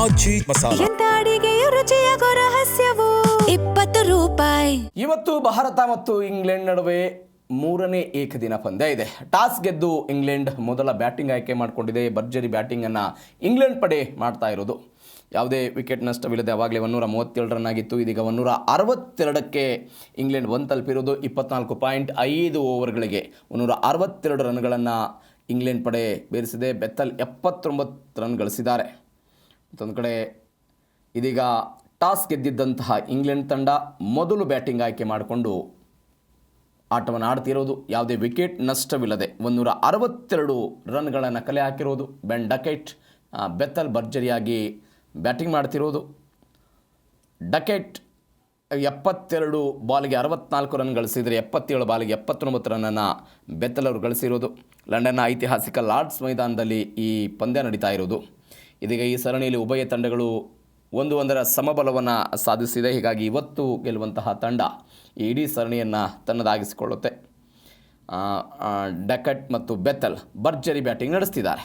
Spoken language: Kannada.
ಆಚಿ ಮಸಾಲ. ಎಂತ ಅಡಿಗೆಯ ರುಚಿಯಾಗೋ ರಹಸ್ಯವು 20 ರೂಪಾಯಿ. ಇವತ್ತು ಭಾರತ ಮತ್ತು ಇಂಗ್ಲೆಂಡ್ ನಡುವೆ ಮೂರನೇ ಏಕದಿನ ಪಂದ್ಯ ಇದೆ. ಟಾಸ್ ಗೆದ್ದು ಇಂಗ್ಲೆಂಡ್ ಮೊದಲ ಬ್ಯಾಟಿಂಗ್ ಆಯ್ಕೆ ಮಾಡಿಕೊಂಡಿದೆ. ಭರ್ಜರಿ ಬ್ಯಾಟಿಂಗನ್ನು ಇಂಗ್ಲೆಂಡ್ ಪಡೆ ಮಾಡ್ತಾ ಇರೋದು. ಯಾವುದೇ ವಿಕೆಟ್ ನಷ್ಟವಿಲ್ಲದೆ ಆವಾಗಲೇ 137 ರನ್ ಆಗಿತ್ತು. ಇದೀಗ 162ಕ್ಕೆ ಇಂಗ್ಲೆಂಡ್ ತಲುಪಿರೋದು. 24.5 ಓವರ್ಗಳಿಗೆ 162 ರನ್ಗಳನ್ನು ಇಂಗ್ಲೆಂಡ್ ಪಡೆ ಬೇರಿಸಿದೆ. ಬೆತ್ತಲ್ 79 ರನ್ ಗಳಿಸಿದ್ದಾರೆ. ಮತ್ತೊಂದು ಕಡೆ ಇದೀಗ ಟಾಸ್ ಗೆದ್ದಿದ್ದಂತಹ ಇಂಗ್ಲೆಂಡ್ ತಂಡ ಮೊದಲು ಬ್ಯಾಟಿಂಗ್ ಆಯ್ಕೆ ಮಾಡಿಕೊಂಡು ಆಟವನ್ನು ಆಡ್ತಿರೋದು. ಯಾವುದೇ ವಿಕೆಟ್ ನಷ್ಟವಿಲ್ಲದೆ 162 ರನ್ಗಳನ್ನು ಕಲೆ ಹಾಕಿರೋದು. ಬೆನ್ ಡಕೆಟ್, ಬೆತ್ತಲ್ ಭರ್ಜರಿಯಾಗಿ ಬ್ಯಾಟಿಂಗ್ ಮಾಡ್ತಿರೋದು. ಡಕೆಟ್ 72 ಬಾಲ್ಗೆ 64 ರನ್ ಗಳಿಸಿದರೆ 77 ಬಾಲ್ಗೆ 79 ರನ್ನನ್ನು ಬೆತ್ತಲ್ ಅವರು ಗಳಿಸಿರೋದು. ಲಂಡನ್ನ ಐತಿಹಾಸಿಕ ಲಾರ್ಡ್ಸ್ ಮೈದಾನದಲ್ಲಿ ಈ ಪಂದ್ಯ ನಡೀತಾ ಇರೋದು. ಇದೀಗ ಈ ಸರಣಿಯಲ್ಲಿ ಉಭಯ ತಂಡಗಳು 1-1 ಸಮಬಲವನ್ನು ಸಾಧಿಸಿದೆ. ಹೀಗಾಗಿ ಇವತ್ತು ಗೆಲ್ಲುವಂತಹ ತಂಡ ಈ ಇಡೀ ಸರಣಿಯನ್ನು ತನ್ನದಾಗಿಸಿಕೊಳ್ಳುತ್ತೆ. ಡಕೆಟ್ ಮತ್ತು ಬೆತ್ತಲ್ ಭರ್ಜರಿ ಬ್ಯಾಟಿಂಗ್ ನಡೆಸ್ತಿದ್ದಾರೆ.